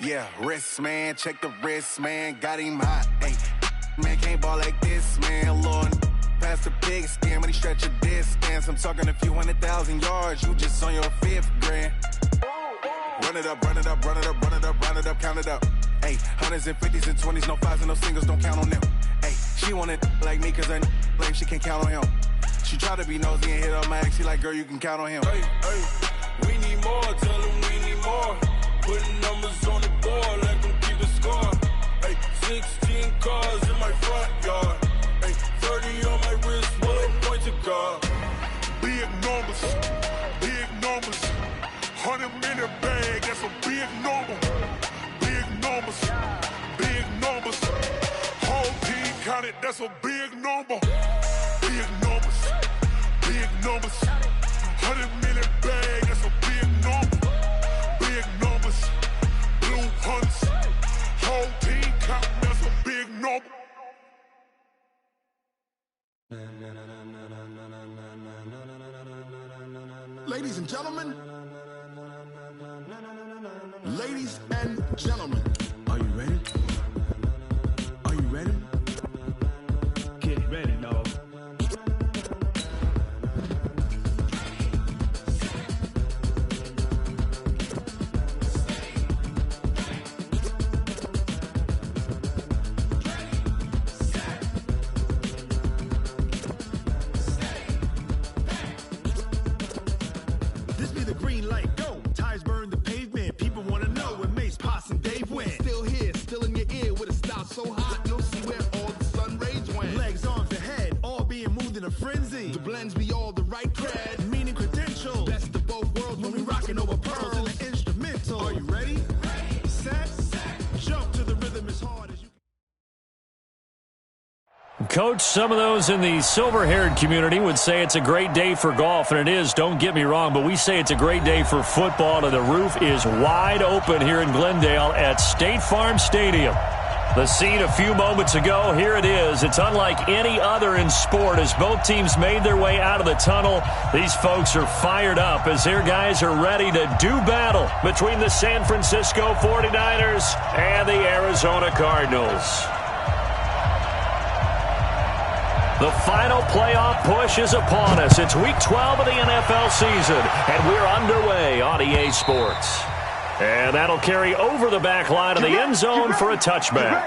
Yeah, wrist, man, check the wrist, man, got him hot. Hey, man, can't ball like this, man, Lord. Past the pig skin, but he stretch a distance. I'm talking a few 100,000 yards, you just on your 5th grand. Run it up, run it up, run it up, run it up, run it up, count it up. Hey, hundreds and 50s and 20s, no 5s and no singles, don't count on them. Hey, she want it like me, cause her like she can't count on him. She try to be nosy and hit up my ex, she like, girl, you can count on him. Hey, hey, we need more, tell them we need more. Putting numbers on the board, let them keep the score. Hey, 16 cars in my front yard. Hey, 30 on my wrist, one point to guard. Big numbers, 100 minute bag, that's a big number. Big numbers, whole team counted, that's a big number. Big numbers, 100 minute bag, that's a big number. Big numbers, blue hunts, whole team counting, that's a big number. Ladies and gentlemen, are you ready? Are you ready? Get ready, dog. This be the green light, go. Tires burn the pavement. People want to know where Mace, Poss, and Dave went. Still here, still in your ear with a style so hot, you'll see where all the sun rays went. Legs, arms, and head, all being moved in a frenzy. The blends be all the right cred, meaning credential. Best of both worlds when we rockin' over pearls in the instrumental. Are you ready? Set, jump to the rhythm as hard as you can. Coach, some of those in the silver-haired community would say it's a great day for golf, and it is, don't get me wrong, but we say it's a great day for football, and the roof is wide open here in Glendale at State Farm Stadium. The scene a few moments ago, here it is. It's unlike any other in sport as both teams made their way out of the tunnel. These folks are fired up as their guys are ready to do battle between the San Francisco 49ers and the Arizona Cardinals. The final playoff push is upon us. It's Week 12 of the NFL season, and we're underway on EA Sports. And that'll carry over the back line of the end zone for a touchback.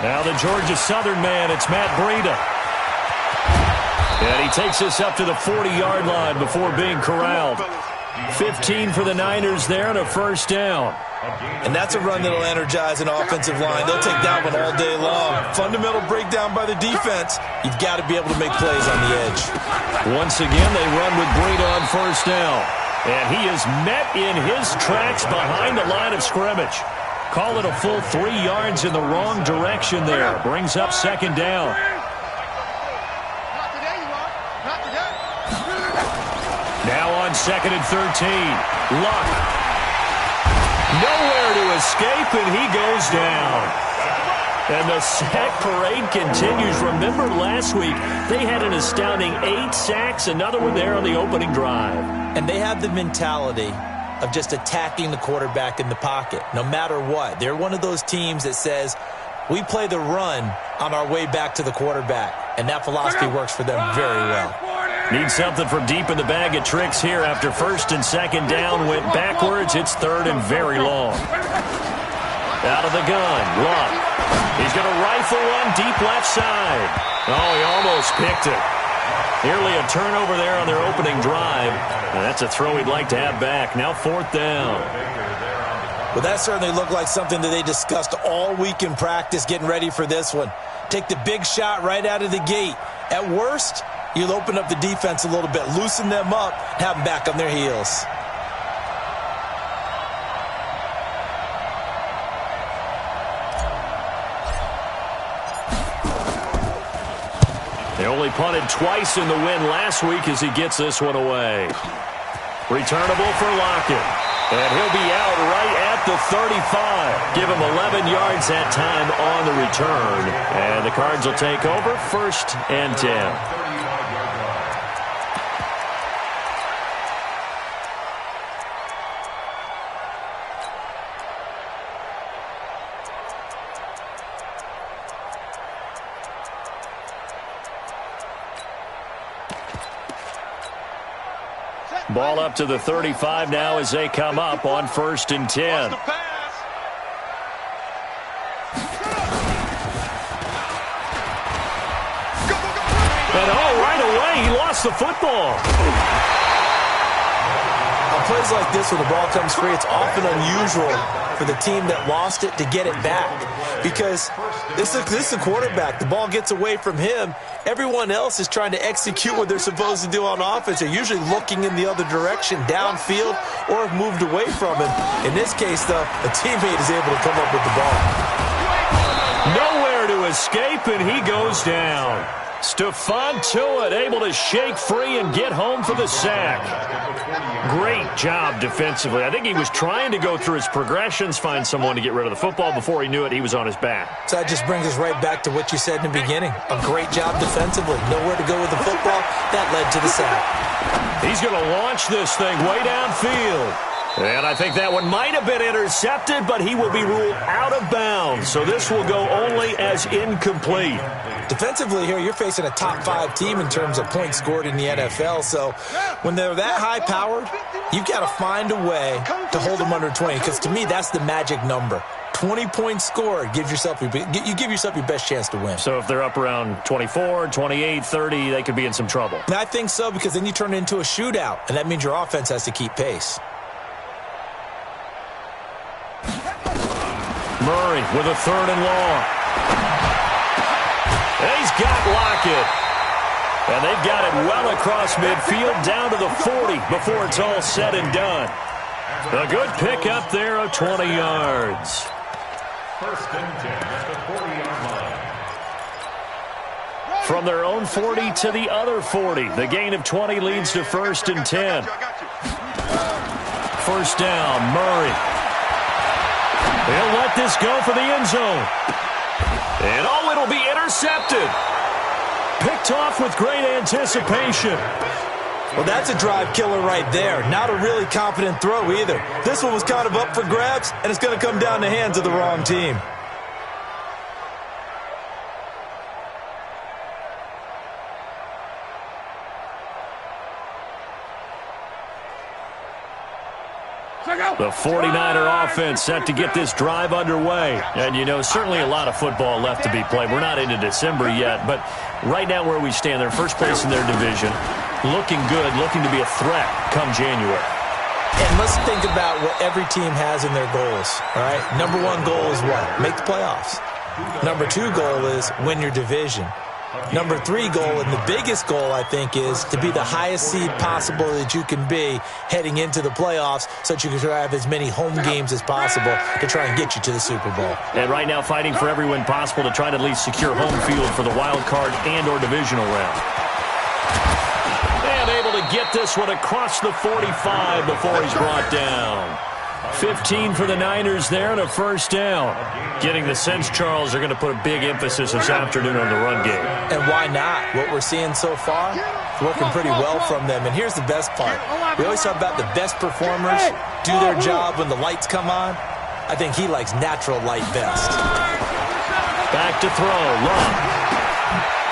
Now the Georgia Southern man, it's Matt Breida. And he takes us up to the 40-yard line before being corralled. 15 for the Niners there and a first down. And that's a run that'll energize an offensive line. They'll take that one all day long. Fundamental breakdown by the defense. You've got to be able to make plays on the edge. Once again, they run with Breida on first down. And he is met in his tracks behind the line of scrimmage. Call it a full 3 yards in the wrong direction there. Brings up second down. Now on second and 13. Luck. Nowhere to escape, and he goes down. And the sack parade continues. Remember last week, they had an astounding 8 sacks, another one there on the opening drive. And they have the mentality of just attacking the quarterback in the pocket, no matter what. They're one of those teams that says, we play the run on our way back to the quarterback. And that philosophy works for them very well. Need something from deep in the bag of tricks here after first and second down went backwards. It's third and very long. Out of the gun, Luck. He's going to rifle one deep left side. Oh, he almost picked it. Nearly a turnover there on their opening drive. And that's a throw he'd like to have back. Now fourth down. Well, that certainly looked like something that they discussed all week in practice getting ready for this one. Take the big shot right out of the gate. At worst, you'll open up the defense a little bit, loosen them up, have them back on their heels. They only punted twice in the win last week as he gets this one away. Returnable for Lockett. And he'll be out right at the 35. Give him 11 yards that time on the return. And the Cards will take over 1st and 10. Ball up to the 35 now as they come up on 1st and 10. And right away, he lost the football. On plays like this where the ball comes free, it's often unusual for the team that lost it to get it back. Because this is a quarterback. The ball gets away from him. Everyone else is trying to execute what they're supposed to do on offense. They're usually looking in the other direction, downfield, or have moved away from him. In this case, though, a teammate is able to come up with the ball. Nowhere to escape, and he goes down. Stephon Tuitt able to shake free and get home for the sack. Great job defensively. I think he was trying to go through his progressions, find someone to get rid of the football. Before he knew it, he was on his back. So that just brings us right back to what you said in the beginning. A great job defensively. Nowhere to go with the football. That led to the sack. He's going to launch this thing way downfield. And I think that one might have been intercepted, but he will be ruled out of bounds. So this will go only as incomplete. Defensively here, you're facing a top-5 team in terms of points scored in the NFL. So when they're that high-powered, you've got to find a way to hold them under 20. Because to me, that's the magic number. 20 points scored, you give yourself your best chance to win. So if they're up around 24, 28, 30, they could be in some trouble. And I think so, because then you turn it into a shootout, and that means your offense has to keep pace. Murray with a 3rd and long. He's got Lockett. And they've got it well across midfield down to the 40 before it's all said and done. A good pickup there of 20 yards. 1st and 10 at the 40-yard line. From their own 40 to the other 40. The gain of 20 leads to 1st and 10. 1st down, Murray. He'll let this go for the end zone. And it'll be intercepted. Picked off with great anticipation. Well, that's a drive killer right there. Not a really confident throw either. This one was kind of up for grabs, and it's going to come down the hands of the wrong team. The 49er offense set to get this drive underway. And, you know, certainly a lot of football left to be played. We're not into December yet, but right now where we stand, they're first place in their division. Looking good, looking to be a threat come January. And let's think about what every team has in their goals, all right? Number 1 goal is what? Make the playoffs. Number 2 goal is win your division. Number 3 goal, and the biggest goal, I think, is to be the highest seed possible that you can be heading into the playoffs so that you can have as many home games as possible to try and get you to the Super Bowl. And right now fighting for every win possible to try to at least secure home field for the wild card and or divisional round. And able to get this one across the 45 before he's brought down. 15 for the Niners there and a 1st down. Getting the sense, Charles, they're going to put a big emphasis this afternoon on the run game. And why not? What we're seeing so far, it's working pretty well from them. And here's the best part. We always talk about the best performers do their job when the lights come on. I think he likes natural light best. Back to throw. Love.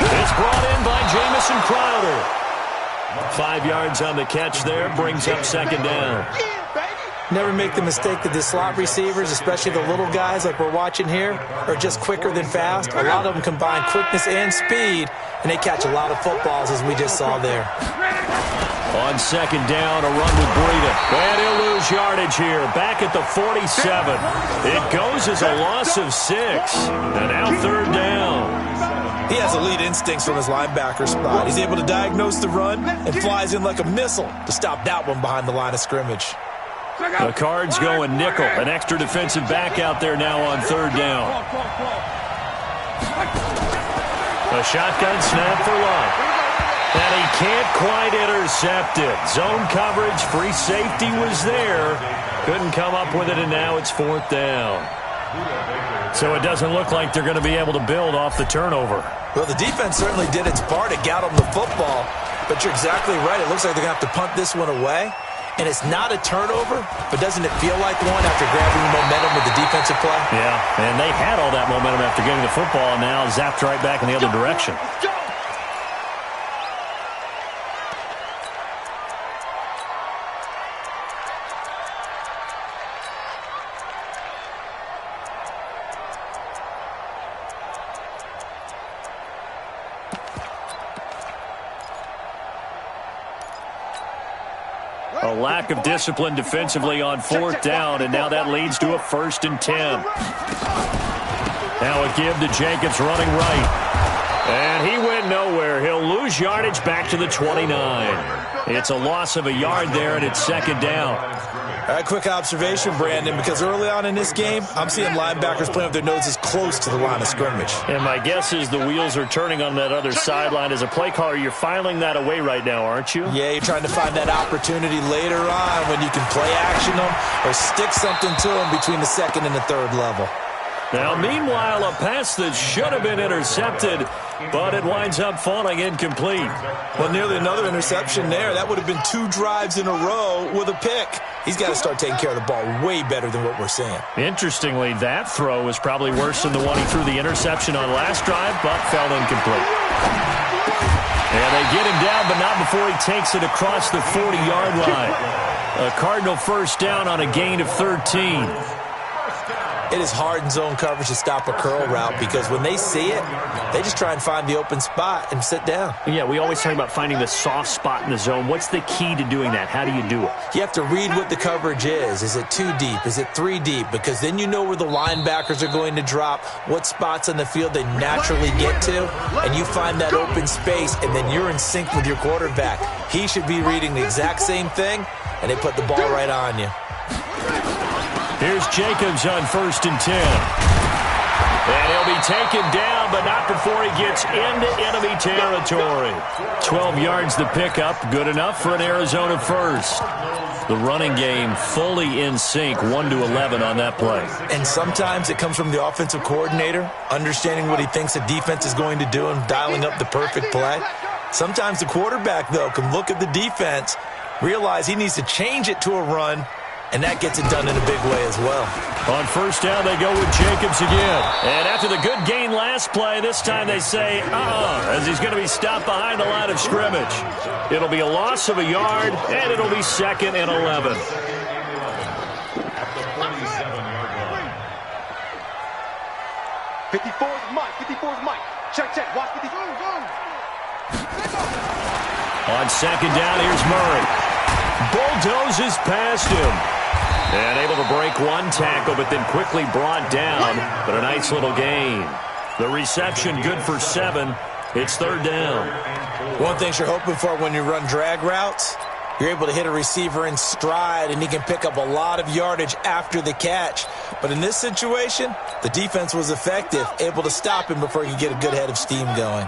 It's brought in by Jamison Crowder. 5 yards on the catch there. Brings up 2nd down. Never make the mistake that the slot receivers, especially the little guys like we're watching here, are just quicker than fast. A lot of them combine quickness and speed, and they catch a lot of footballs, as we just saw there. On 2nd down, a run with Breida. And he'll lose yardage here. Back at the 47. It goes as a loss of 6. And now 3rd down. He has elite instincts from his linebacker spot. He's able to diagnose the run and flies in like a missile to stop that one behind the line of scrimmage. The Cards going nickel. An extra defensive back out there now on third down. A shotgun snap for Love. And he can't quite intercept it. Zone coverage, free safety was there. Couldn't come up with it, and now it's fourth down. So it doesn't look like they're going to be able to build off the turnover. Well, the defense certainly did its part to get them the football, but you're exactly right. It looks like they're going to have to punt this one away, and it's not a turnover, but doesn't it feel like one after grabbing momentum with the defensive play? Yeah, and they had all that momentum after getting the football, and now zapped right back in the other direction. A lack of discipline defensively on fourth down, and now that leads to a 1st and 10. Now a give to Jacobs running right. And he went nowhere. He'll lose yardage back to the 29. It's a loss of a yard there, and it's second down. All right, quick observation, Brandon, because early on in this game, I'm seeing linebackers playing with their noses close to the line of scrimmage. And my guess is the wheels are turning on that other sideline. As a play caller, you're filing that away right now, aren't you? Yeah, you're trying to find that opportunity later on when you can play action them or stick something to them between the second and the third level. Now, meanwhile, a pass that should have been intercepted, but it winds up falling incomplete. Well, nearly another interception there. That would have been 2 drives in a row with a pick. He's got to start taking care of the ball way better than what we're seeing. Interestingly, that throw was probably worse than the one he threw the interception on last drive, but fell incomplete. And they get him down, but not before he takes it across the 40-yard line. A Cardinal first down on a gain of 13. It is hard in zone coverage to stop a curl route because when they see it, they just try and find the open spot and sit down. Yeah, we always talk about finding the soft spot in the zone. What's the key to doing that? How do you do it? You have to read what the coverage is. Is it 2 deep? Is it 3 deep? Because then you know where the linebackers are going to drop, what spots on the field they naturally get to, and you find that open space, and then you're in sync with your quarterback. He should be reading the exact same thing, and they put the ball right on you. Here's Jacobs on 1st and 10. And he'll be taken down, but not before he gets into enemy territory. 12 yards the pickup, good enough for an Arizona first. The running game fully in sync, 1-11 on that play. And sometimes it comes from the offensive coordinator, understanding what he thinks the defense is going to do and dialing up the perfect play. Sometimes the quarterback, though, can look at the defense, realize he needs to change it to a run, and that gets it done in a big way as well. On first down, they go with Jacobs again. And after the good gain last play, this time they say, as he's going to be stopped behind the line of scrimmage. It'll be a loss of a yard, and it'll be 2nd and 11. Check. Watch 54. On second down, here's Murray. Bulldozes past him. And able to break one tackle, but then quickly brought down. But a nice little gain. The reception good for 7. It's third down. One thing you're hoping for when you run drag routes, you're able to hit a receiver in stride, and he can pick up a lot of yardage after the catch. But in this situation, the defense was effective, able to stop him before he could get a good head of steam going.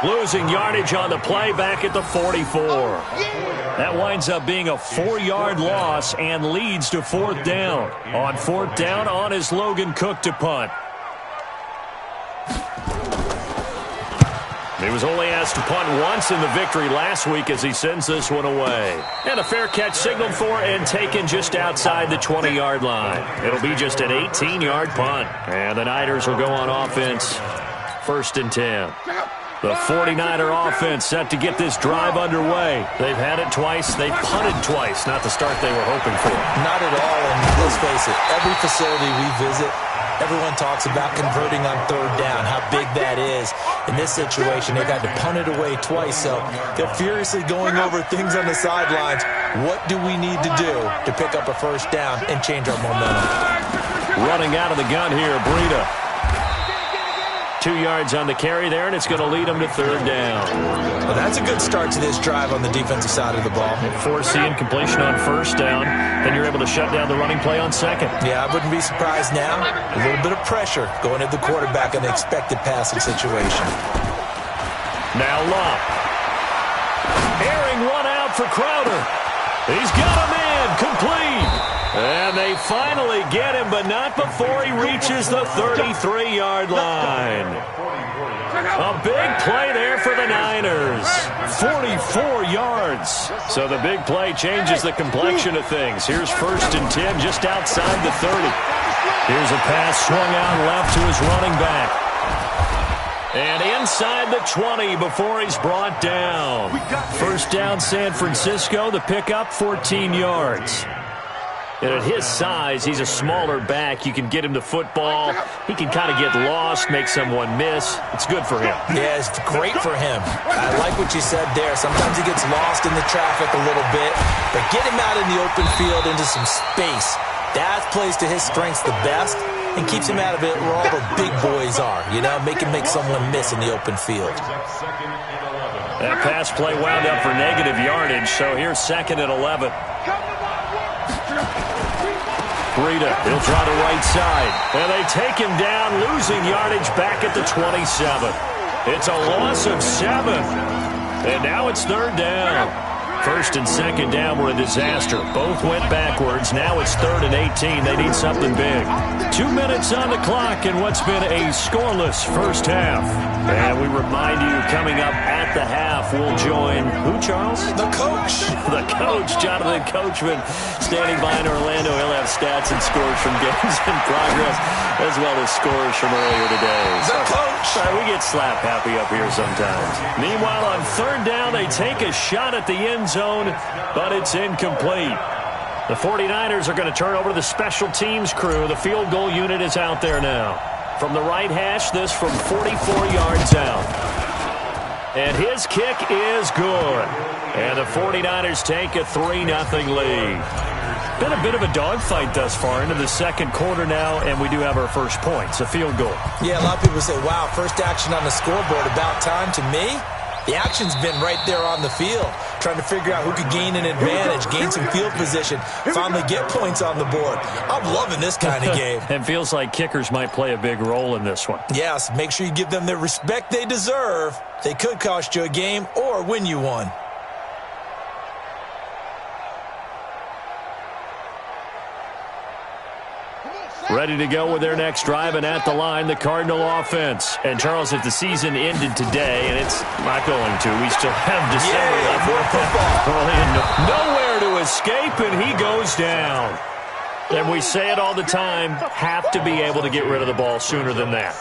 Losing yardage on the play back at the 44. That winds up being a 4-yard loss and leads to fourth down. On fourth down, on is Logan Cook to punt. He was only asked to punt once in the victory last week as he sends this one away. And a fair catch signaled for and taken just outside the 20-yard line. It'll be just an 18-yard punt. And the Niners will go on offense. 1st and 10. The 49er offense set to get this drive underway. They've had it twice. They've punted twice. Not the start they were hoping for. Not at all, and let's face it, every facility we visit, Everyone talks about converting on third down, how big that is. In this situation, they got to punt it away twice, so they're furiously going over things on the sidelines. What do we need to do to pick up a first down and change our momentum? Running out of the gun here, Breida. 2 yards on the carry there, and it's going to lead them to third down. Well, that's a good start to this drive on the defensive side of the ball. Force the incompletion on first down, and you're able to shut down the running play on second. Yeah, I wouldn't be surprised now. A little bit of pressure going at the quarterback in an expected passing situation. Now Love. Airing one out for Crowder. He's got him in, complete. And they finally get him, but not before he reaches the 33-yard line. A big play there for the Niners. 44 yards. So the big play changes the complexion of things. Here's 1st and 10 just outside the 30. Here's a pass swung out left to his running back. And inside the 20 before he's brought down. First down, San Francisco. The pickup, 14 yards. And at his size, he's a smaller back. You can get him to football. He can kind of get lost, make someone miss. It's good for him. Yeah, it's great for him. I like what you said there. Sometimes he gets lost in the traffic a little bit. But get him out in the open field into some space. That plays to his strengths the best and keeps him out of it where all the big boys are. You know, make him make someone miss in the open field. That pass play wound up for negative yardage, so here's 2nd and 11. Breida, he'll try the right side. And they take him down, losing yardage back at the 27. It's a loss of 7. And now it's third down. 1st and 2nd down were a disaster. Both went backwards. Now it's 3rd and 18. They need something big. 2 minutes on the clock in what's been a scoreless first half. And we remind you, coming up at the half, we'll join who, Charles? The coach. The coach, Jonathan Coachman, standing by in Orlando. He'll have stats and scores from games in progress, as well as scores from earlier today. The coach. We get slap happy up here sometimes. Meanwhile, on third down, they take a shot at the end zone, but it's incomplete. The 49ers are going to turn over to the special teams crew. The field goal unit is out there now. From the right hash, this from 44 yards out. And his kick is good. And the 49ers take a 3-0 lead. Been a bit of a dogfight thus far into the second quarter now, and we do have our first points, a field goal. Yeah, a lot of people say, wow, first action on the scoreboard, about time. To me, the action's been right there on the field, trying to figure out who could gain an advantage, gain some field position, finally get points on the board. I'm loving this kind of game. And feels like kickers might play a big role in this one. Yes, make sure you give them the respect they deserve. They could cost you a game or win you one. Ready to go with their next drive, and at the line, the Cardinal offense. And, Charles, if the season ended today, and it's not going to, we still have December left. More football. Nowhere to escape, and he goes down. And we say it all the time, have to be able to get rid of the ball sooner than that.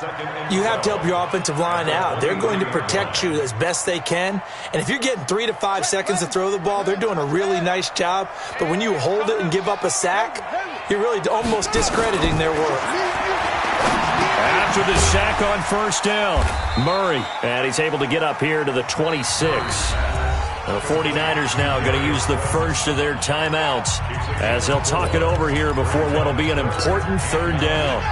You have to help your offensive line out. They're going to protect you as best they can. And if you're getting 3 to 5 seconds to throw the ball, they're doing a really nice job. But when you hold it and give up a sack, you're really almost discrediting their work. After the sack on first down, Murray, and he's able to get up here to the 26. The 49ers now going to use the first of their timeouts as they'll talk it over here before what will be an important third down.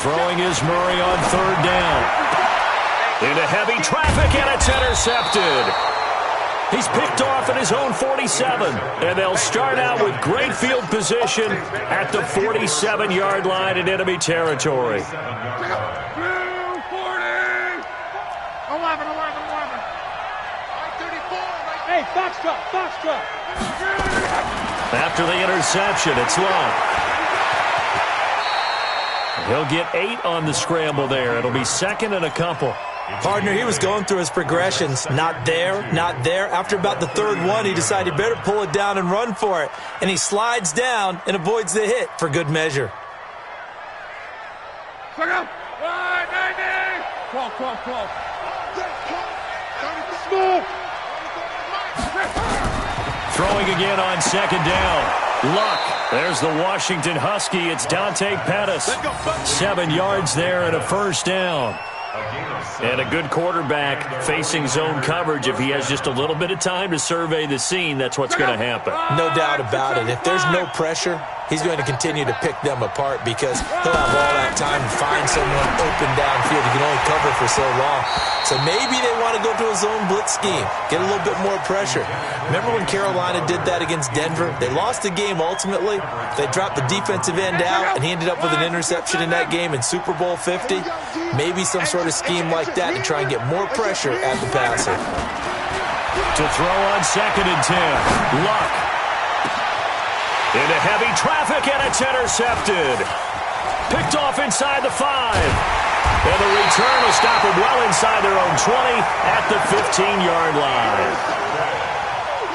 Throwing is Murray on third down. Into heavy traffic, and it's intercepted. He's picked off at his own 47, and they'll start out with great field position at the 47-yard line in enemy territory. 11. Hey, Foxtrot. After the interception, it's Long. He'll get 8 on the scramble there. It'll be second and a couple. Partner, he was going through his progressions. Not there, not there. After about the third one, he decided better pull it down and run for it. And he slides down and avoids the hit for good measure. Call. Small. Throwing again on second down. Luck. There's the Washington Husky. It's Dante Pettis. 7 yards there and a first down. And a good quarterback facing zone coverage. If he has just a little bit of time to survey the scene, that's what's going to happen. No doubt about it. If there's no pressure, he's going to continue to pick them apart because he'll have all that time to find someone open downfield. He can only cover for so long. So maybe they want to go to a zone blitz scheme, get a little bit more pressure. Remember when Carolina did that against Denver? They lost the game ultimately. They dropped the defensive end out, and he ended up with an interception in that game in Super Bowl 50. Maybe some sort of scheme like that to try and get more pressure at the passer. To throw on second and 10. Luck. Into heavy traffic, and it's intercepted. Picked off inside the 5. And the return will stop them well inside their own 20 at the 15-yard line.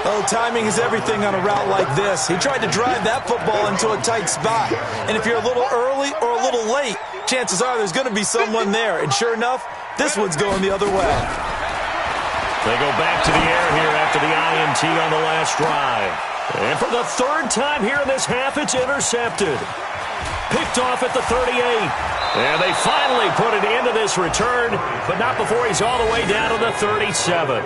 Oh, timing is everything on a route like this. He tried to drive that football into a tight spot. And if you're a little early or a little late, chances are there's going to be someone there. And sure enough, this one's going the other way. They go back to the air here after the INT on the last drive. And for the third time here in this half, it's intercepted. Picked off at the 38. And they finally put it into this return, but not before he's all the way down to the 37.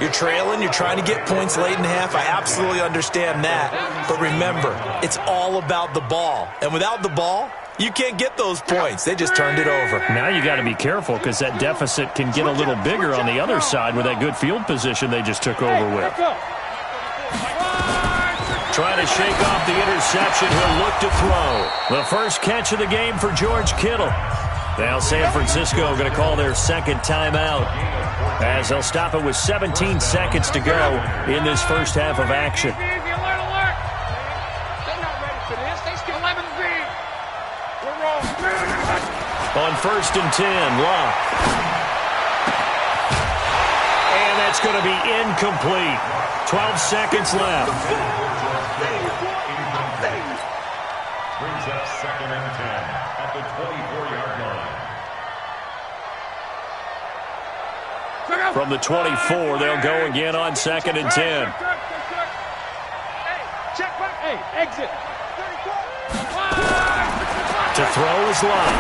You're trailing, you're trying to get points late in half. I absolutely understand that. But remember, it's all about the ball. And without the ball, you can't get those points. They just turned it over. Now you got to be careful because that deficit can get a little bigger on the other side with that good field position they just took over with. Trying to shake off the interception. He'll look to throw. The first catch of the game for George Kittle. Now San Francisco going to call their second timeout as they'll stop it with 17 seconds to go in this first half of action. On first and 10, Luck. And that's going to be incomplete. 12 seconds left. Brings up second and 10 at the 24-yard line. From the 24, they'll go again on second and 10. Hey, exit. To throw is Luck.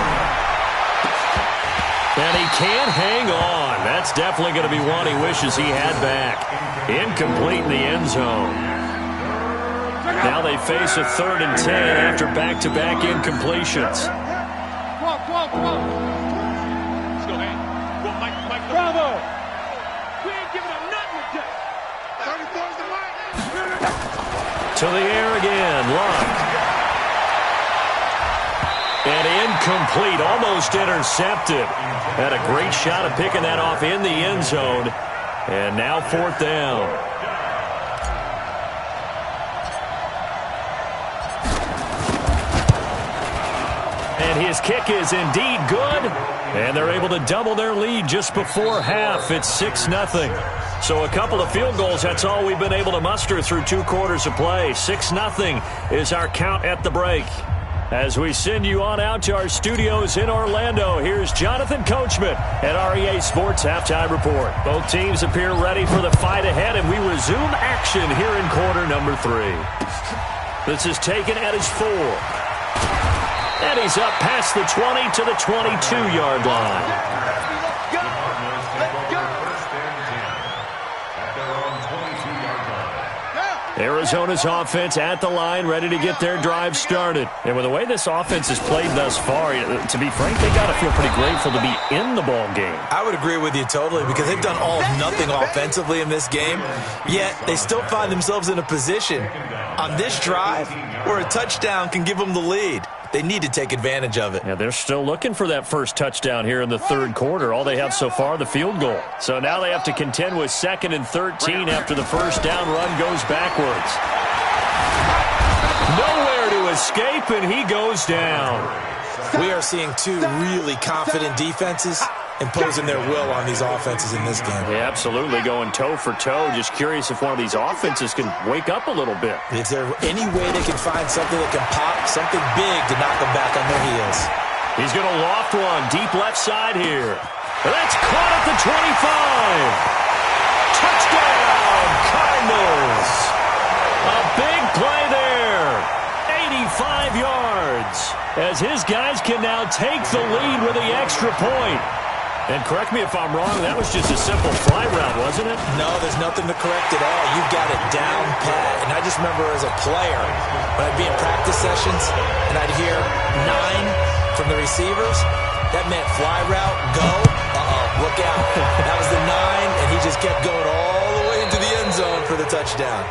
And he can't hang on. That's definitely going to be one he wishes he had back. Incomplete in the end zone. Now they face a third and 10 after back-to-back incompletions. Come on. Let's go, man. Go, Mike. Bravo. We ain't giving up nothing today. 34's the right. To the air again, Luck. And incomplete, almost intercepted. Had a great shot at picking that off in the end zone. And now fourth down. And his kick is indeed good. And they're able to double their lead just before half. It's 6-0. So a couple of field goals, that's all we've been able to muster through 2 quarters of play. 6-0 is our count at the break. As we send you on out to our studios in Orlando, here's Jonathan Coachman at REA Sports Halftime Report. Both teams appear ready for the fight ahead, and we resume action here in quarter number 3. This is taken at his 4. And he's up past the 20 to the 22-yard line. Arizona's offense at the line, ready to get their drive started. And with the way this offense has played thus far, to be frank, they got to feel pretty grateful to be in the ball game. I would agree with you totally because they've done all of nothing offensively in this game, yet they still find themselves in a position on this drive where a touchdown can give them the lead. They need to take advantage of it. Yeah, they're still looking for that first touchdown here in the third quarter. All they have so far, the field goal. So now they have to contend with 2nd and 13 after the first down run goes backwards. Nowhere to escape, and he goes down. We are seeing 2 really confident defenses imposing their will on these offenses in this game. Yeah, absolutely, going toe for toe. Just curious if one of these offenses can wake up a little bit. Is there any way they can find something that can pop, something big to knock them back on their heels? He's going to loft one deep left side here. That's caught at the 25. Touchdown, Eagles. A big play there. 85 yards. As his guys can now take the lead with the extra point. And correct me if I'm wrong, that was just a simple fly route, wasn't it? No, there's nothing to correct at all. You've got it down pat. And I just remember as a player, when I'd be in practice sessions and I'd hear 9 from the receivers, that meant fly route, go. Look out. That was the 9, and he just kept going all the way into the end zone for the touchdown.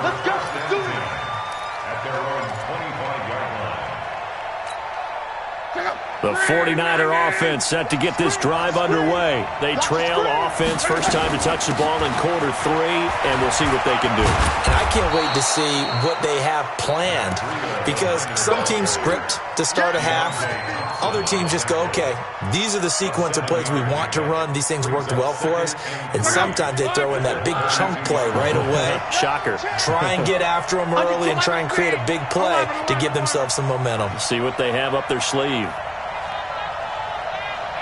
Let's go. Let's do it. At their own 25-yard line. The 49er offense set to get this drive underway. They trail offense, first time to touch the ball in quarter 3, and we'll see what they can do. And I can't wait to see what they have planned, because some teams script to start a half. Other teams just go, okay, these are the sequence of plays we want to run. These things worked well for us. And sometimes they throw in that big chunk play right away. Shocker. Try and get after them early and try and create a big play to give themselves some momentum. See what they have up their sleeve.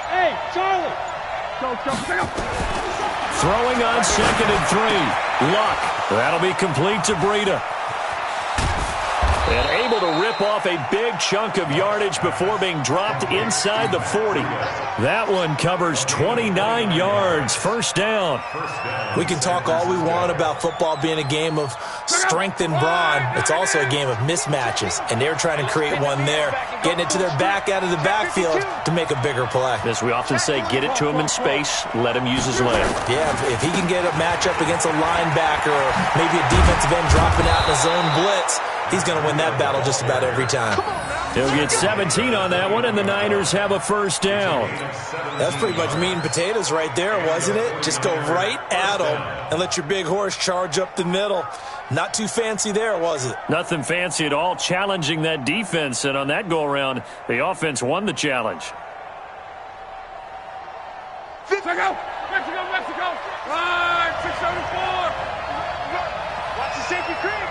Hey, Charlie. Go. Throwing on 2nd and 3. Luck. That'll be complete to Breida. And able to rip off a big chunk of yardage before being dropped inside the 40. That one covers 29 yards. First down. We can talk all we want about football being a game of strength and brawn. It's also a game of mismatches, and they're trying to create one there, getting it to their back out of the backfield to make a bigger play. As we often say, get it to him in space, let him use his leg. Yeah, if he can get a matchup against a linebacker or maybe a defensive end dropping out in a zone blitz, he's going to win that battle just about every time. He'll get 17 on that one, and the Niners have a first down. That's pretty much meat and potatoes right there, wasn't it? Just go right at them and let your big horse charge up the middle. Not too fancy there, was it? Nothing fancy at all, challenging that defense, and on that go-around, the offense won the challenge. Mexico! Line 674! Watch the safety creep!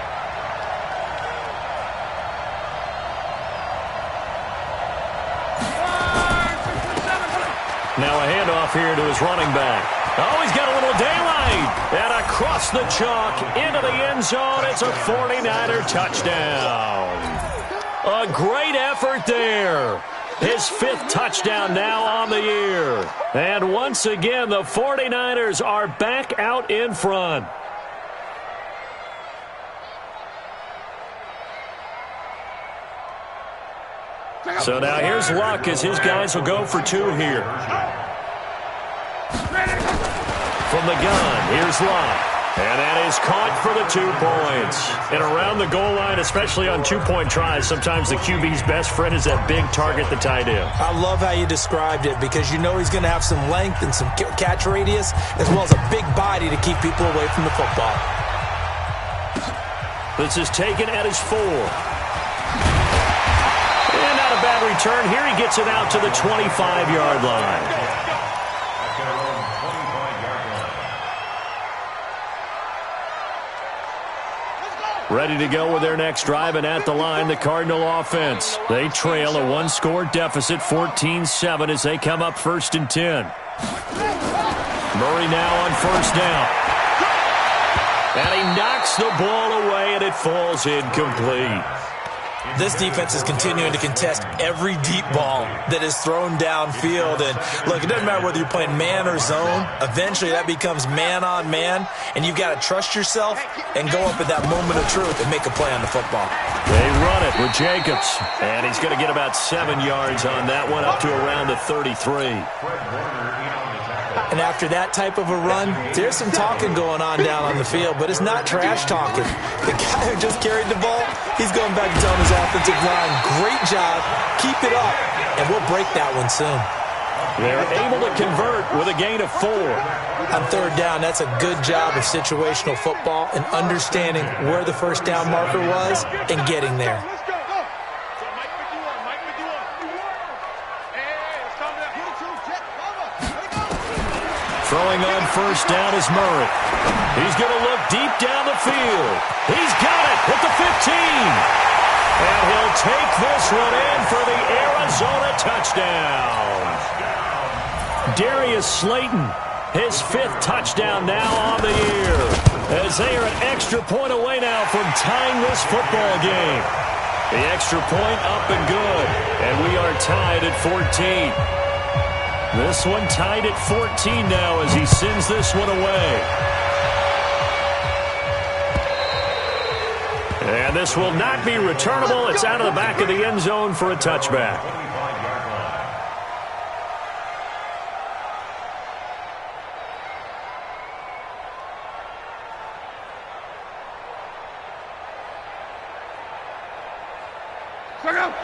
Now a handoff here to his running back. Oh, he's got a little daylight. And across the chalk into the end zone. It's a 49er touchdown. A great effort there. His 5th touchdown now on the year. And once again, the 49ers are back out in front. So now here's Luck as his guys will go for 2 here. From the gun, here's Luck. And that is caught for the 2 points. And around the goal line, especially on 2-point tries, sometimes the QB's best friend is that big target, the tight end. I love how you described it, because you know he's going to have some length and some catch radius, as well as a big body to keep people away from the football. This is taken at his 4. And not a bad return. Here he gets it out to the 25-yard line. Ready to go with their next drive, and at the line, the Cardinal offense. They trail a 1-score deficit, 14-7, as they come up 1st and 10. Murray now on 1st down. And he knocks the ball away, and it falls incomplete. This defense is continuing to contest every deep ball that is thrown downfield. And look, it doesn't matter whether you're playing man or zone. Eventually, that becomes man on man, and you've got to trust yourself and go up at that moment of truth and make a play on the football. They run it with Jacobs, and he's going to get about 7 yards on that one, up to around the 33. And after that type of a run, there's some talking going on down on the field, but it's not trash talking. The guy who just carried the ball, he's going back and telling his offensive line, great job, keep it up, and we'll break that one soon. They're able to convert with a gain of 4. On 3rd down, that's a good job of situational football and understanding where the first down marker was and getting there. Throwing on 1st down is Murray. He's going to look deep down the field. He's got it at the 15. And he'll take this one in for the Arizona touchdown. Darius Slayton His 5th touchdown now on the year, as they are an extra point away now from tying this football game. The extra point up and good, and we are tied at 14. This one tied at 14 now as he sends this one away. And this will not be returnable. It's out of the back of the end zone for a touchback.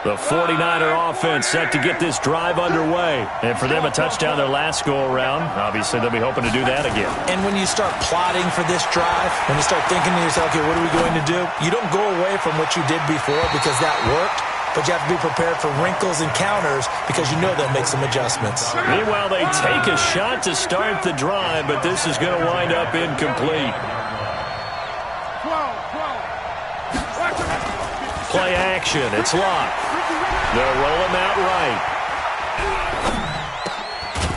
The 49er offense set to get this drive underway. And for them, a touchdown their last go-around. Obviously, they'll be hoping to do that again. And when you start plotting for this drive, when you start thinking to yourself, okay, what are we going to do? You don't go away from what you did before because that worked. But you have to be prepared for wrinkles and counters because you know they'll make some adjustments. Meanwhile, they take a shot to start the drive, but this is going to wind up incomplete. Play action. It's locked. They'll roll him out right.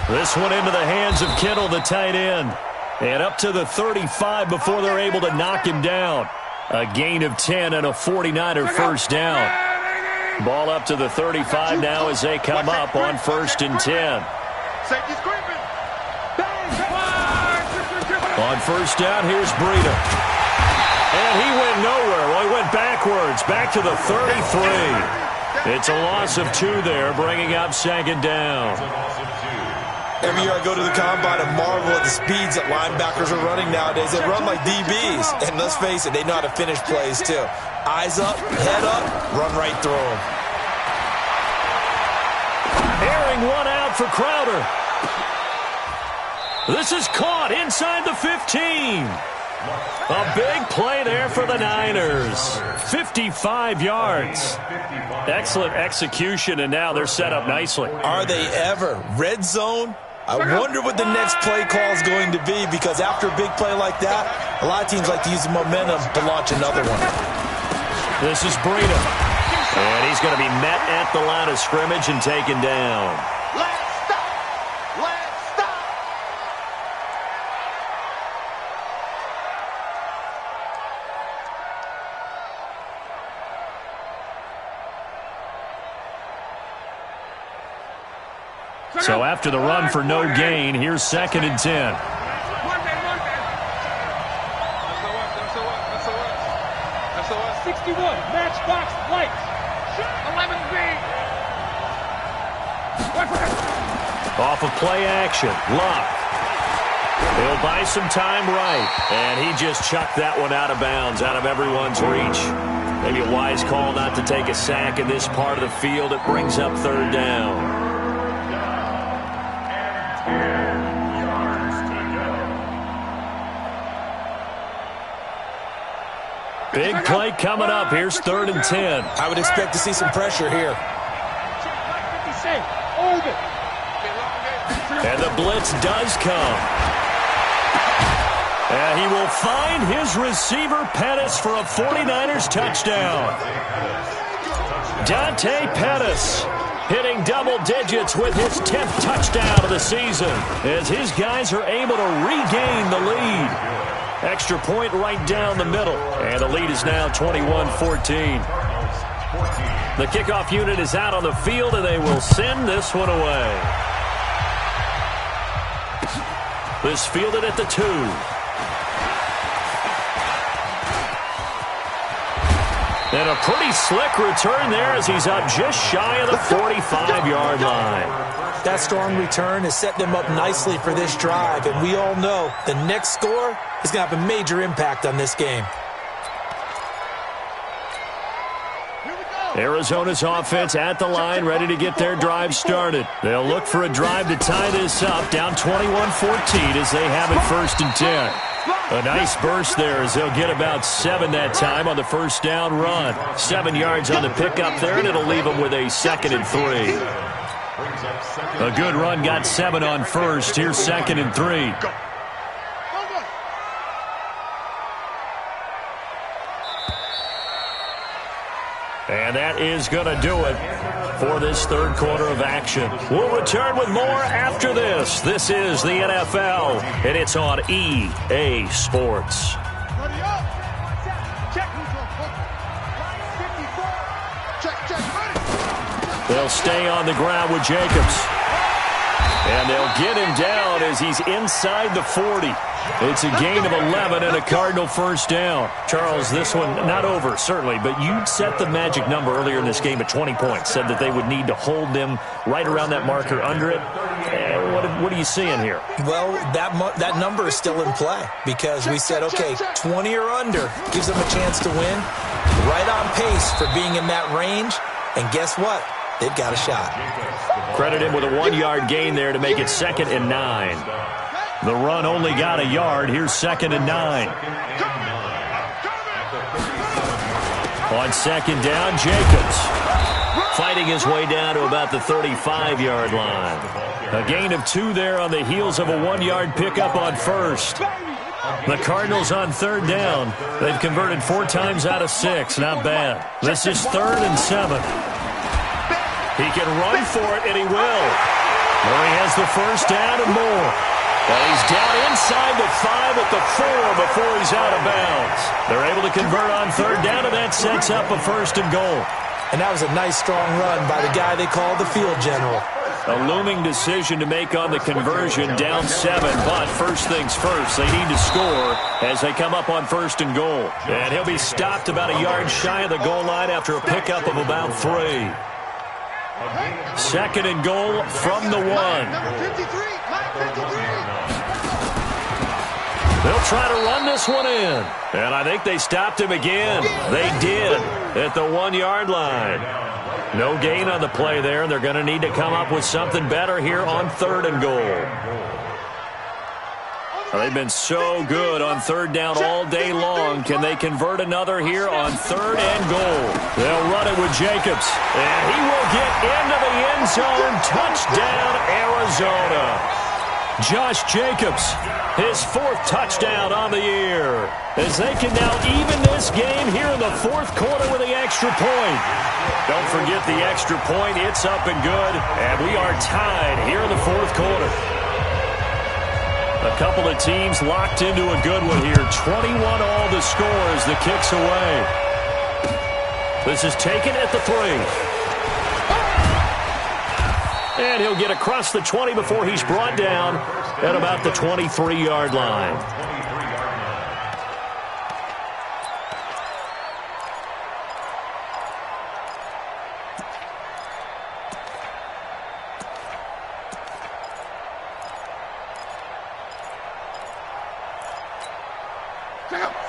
This one into the hands of Kittle, the tight end. And up to the 35 before they're able to knock him down. A gain of 10 and a 49er first down. Ball up to the 35 now as they come up on 1st and 10. On 1st down, here's Breida. And he went nowhere. Well, he went backwards, back to the 33. It's a loss of 2 there, bringing up 2nd down. Every year I go to the combine and marvel at the speeds that linebackers are running nowadays. They run like DBs. And let's face it, they know how to finish plays too. Eyes up, head up, run right through them. Airing one out for Crowder. This is caught inside the 15. A big play there for the Niners. 55 yards. Excellent execution, and now they're set up nicely. Are they ever? Red zone? I wonder what the next play call is going to be, because after a big play like that, a lot of teams like to use the momentum to launch another one. This is Breida. And he's going to be met at the line of scrimmage and taken down. So after the run for no gain, here's 2nd and 10. SOS 61, matchbox lights. 11B. Off of play action, Luck. He'll buy some time right. And he just chucked that one out of bounds, out of everyone's reach. Maybe a wise call not to take a sack in this part of the field. It brings up 3rd down. Big play coming up. Here's 3rd and 10. I would expect to see some pressure here. And the blitz does come. And he will find his receiver, Pettis, for a 49ers touchdown. Dante Pettis hitting double digits with his 10th touchdown of the season as his guys are able to regain the lead. Extra point right down the middle. And the lead is now 21-14. The kickoff unit is out on the field, and they will send this one away. This fielded at the 2. And a pretty slick return there as he's up just shy of the 45-yard line. That strong return has set them up nicely for this drive, and we all know the next score is going to have a major impact on this game. Arizona's offense at the line, ready to get their drive started. They'll look for a drive to tie this up, down 21-14 as they have it 1st and 10. A nice burst there as they'll get about 7 that time on the 1st down run. 7 yards on the pickup there, and it'll leave them with a 2nd and 3. A good run got 7 on 1st. Here's 2nd and 3. And that is going to do it for this third quarter of action. We'll return with more after this. This is the NFL, and it's on EA Sports. They'll stay on the ground with Jacobs. And they'll get him down as he's inside the 40. It's a gain of 11 and a Cardinal first down. Charles, this one not over, certainly, but you set the magic number earlier in this game at 20 points, said that they would need to hold them right around that marker under it. What are you seeing here? Well, that number is still in play because we said, okay, 20 or under gives them a chance to win. Right on pace for being in that range. And guess what? They've got a shot. Credit him with a 1-yard gain there to make it 2nd and 9. The run only got a yard. Here's 2nd and 9. On 2nd down, Jacobs fighting his way down to about the 35-yard line. A gain of 2 there on the heels of a 1-yard pickup on first. The Cardinals on 3rd down. They've converted 4 times out of 6. Not bad. This is 3rd and 7. He can run for it, and he will. Murray has the first down and more. And he's down inside the 5 at the 4 before he's out of bounds. They're able to convert on 3rd down, and that sets up a 1st and goal. And that was a nice, strong run by the guy they call the field general. A looming decision to make on the conversion, down 7. But first things first, they need to score as they come up on 1st and goal. And he'll be stopped about a yard shy of the goal line after a pickup of about 3. 2nd and goal from the 1. They'll try to run this one in. And I think they stopped him again. They did at the 1-yard line. No gain on the play there. They're going to need to come up with something better here on 3rd and goal. They've been so good on 3rd down all day long. Can they convert another here on 3rd and goal? They'll run it with Jacobs. And he will get into the end zone. Touchdown, Arizona. Josh Jacobs, his 4th touchdown on the year. As they can now even this game here in the 4th quarter with the extra point. Don't forget the extra point. It's up and good. And we are tied here in the 4th quarter. A couple of teams locked into a good one here. 21 all the score as the kick's away. This is taken at the 3. And he'll get across the 20 before he's brought down at about the 23-yard line.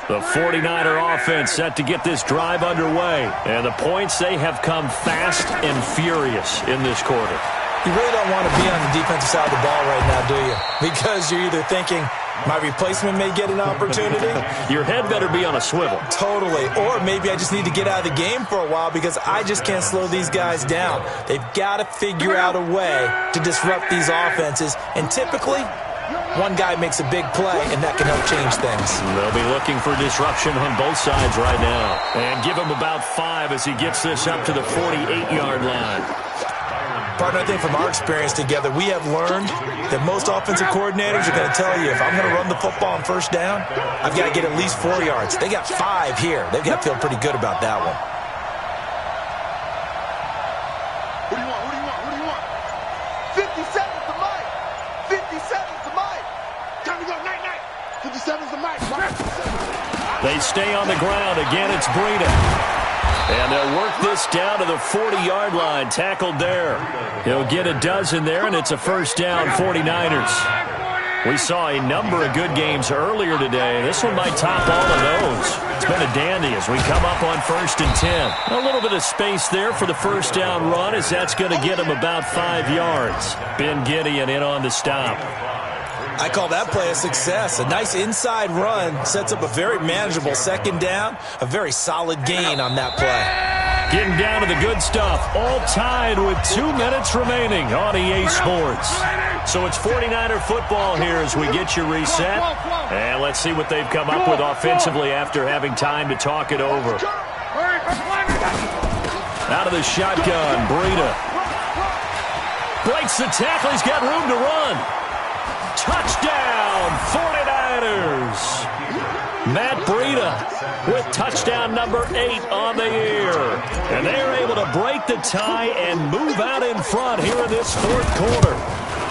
The 49er offense set to get this drive underway. And the points, they have come fast and furious in this quarter. You really don't want to be on the defensive side of the ball right now, do you? Because you're either thinking, my replacement may get an opportunity. Your head better be on a swivel. Totally. Or maybe I just need to get out of the game for a while because I just can't slow these guys down. They've got to figure out a way to disrupt these offenses. And typically, one guy makes a big play, and that can help change things. They'll be looking for disruption on both sides right now. And give him about 5 as he gets this up to the 48-yard line. Partner, I think from our experience together, we have learned that most offensive coordinators are going to tell you, if I'm going to run the football on 1st down, I've got to get at least 4 yards. They got 5 here. They've got to feel pretty good about that one. What do you want? What do you want? What do you want? 50 seconds to Mike. 50 seconds to Mike. Time to go. Night, night. 50 seconds to Mike. They stay on the ground. Again, it's Breida. And they'll work this down to the 40-yard line. Tackled there. He'll get a dozen there, and it's a 1st down, 49ers. We saw a number of good games earlier today. This one might top all of those. It's been a dandy as we come up on 1st and 10. A little bit of space there for the 1st down run, as that's going to get him about 5 yards. Ben Gideon in on the stop. I call that play a success. A nice inside run sets up a very manageable 2nd down. A very solid gain on that play. Getting down to the good stuff. All tied with 2 minutes remaining on EA Sports. So it's 49er football here as we get you reset. And let's see what they've come up with offensively after having time to talk it over. Out of the shotgun, Breida. Breaks the tackle. He's got room to run. Touchdown, 49ers. Matt Breida with touchdown number 8 on the year. And they are able to break the tie and move out in front here in this fourth quarter.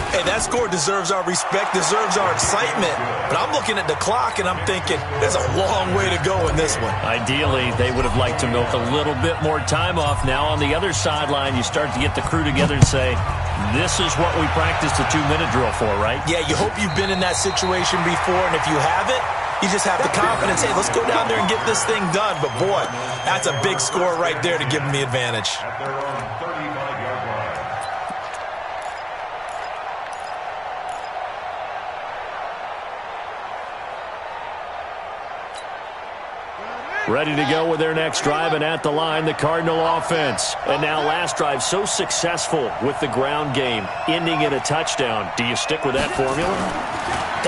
Hey, that score deserves our respect, deserves our excitement. But I'm looking at the clock, and I'm thinking there's a long way to go in this one. Ideally, they would have liked to milk a little bit more time off. Now on the other sideline, you start to get the crew together and say, this is what we practiced the 2-minute drill for, right? Yeah, you hope you've been in that situation before, and if you haven't, you just have the confidence, hey, let's go down there and get this thing done. But, boy, that's a big score right there to give them the advantage. At their own 35-yard line. Ready to go with their next drive, and at the line, the Cardinal offense. And now last drive, so successful with the ground game, ending in a touchdown. Do you stick with that formula?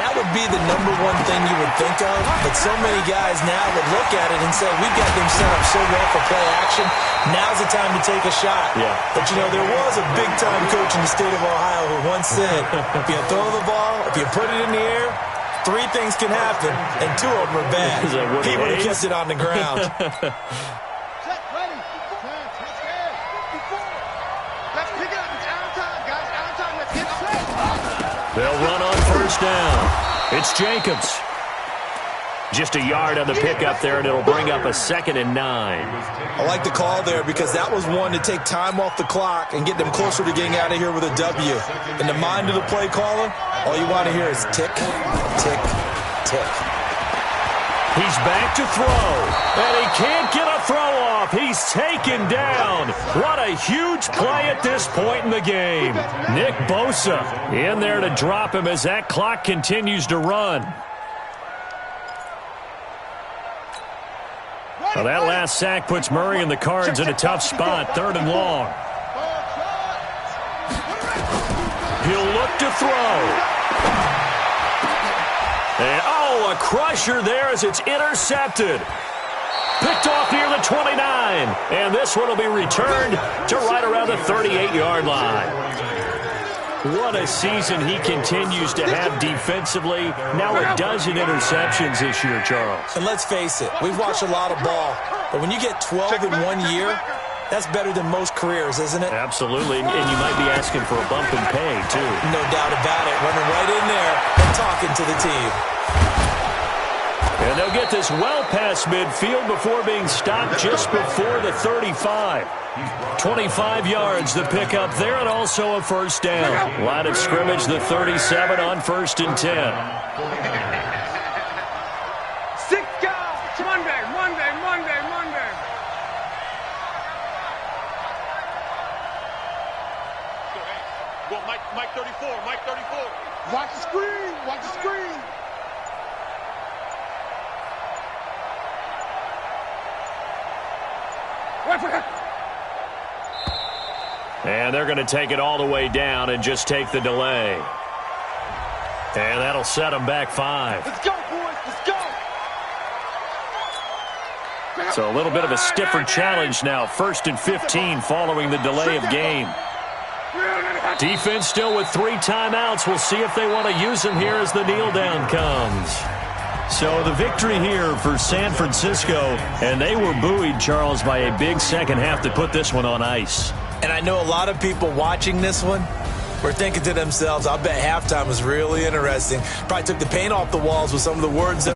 That would be the number one thing you would think of, but so many guys now would look at it and say, we've got them set up so well for play action, now's the time to take a shot. Yeah. But, you know, there was a big-time coach in the state of Ohio who once said, if you throw the ball, if you put it in the air, 3 things can happen, and 2 of them are bad. He would have kept it on the ground. They'll run on first down. It's Jacobs. Just a yard on the pickup there, and it'll bring up a 2nd and 9. I like the call there because that was one to take time off the clock and get them closer to getting out of here with a W. In the mind of the play caller, all you want to hear is tick, tick, tick. He's back to throw, and he can't get a throw off. He's taken down. What a huge play at this point in the game. Nick Bosa in there to drop him as that clock continues to run. Well, that last sack puts Murray and the Cards in a tough spot, 3rd and long. He'll look to throw. And, a crusher there as it's intercepted. Picked off near the 29. And this one will be returned to right around the 38-yard line. What a season he continues to have defensively. Now a dozen interceptions this year, Charles. And let's face it, we've watched a lot of ball. But when you get 12 in 1 year, that's better than most careers, isn't it? Absolutely. And you might be asking for a bump in pay, too. No doubt about it. Running right in there and talking to the team. And they'll get this well past midfield before being stopped just before the 35. 25 yards the pickup there, and also a first down. Line of scrimmage, the 37 on 1st and 10. 6 guys. Monday. Go, Mike 34. Watch the screen. Wait for that. And they're going to take it all the way down and just take the delay. And that'll set them back 5. Let's go, boys. Let's go. So a little bit of a stiffer challenge now. 1st and 15 following the delay of game. Defense still with 3 timeouts. We'll see if they want to use them here as the kneel down comes. So the victory here for San Francisco, and they were buoyed, Charles, by a big second half to put this one on ice. And I know a lot of people watching this one were thinking to themselves, I bet halftime was really interesting. Probably took the paint off the walls with some of the words that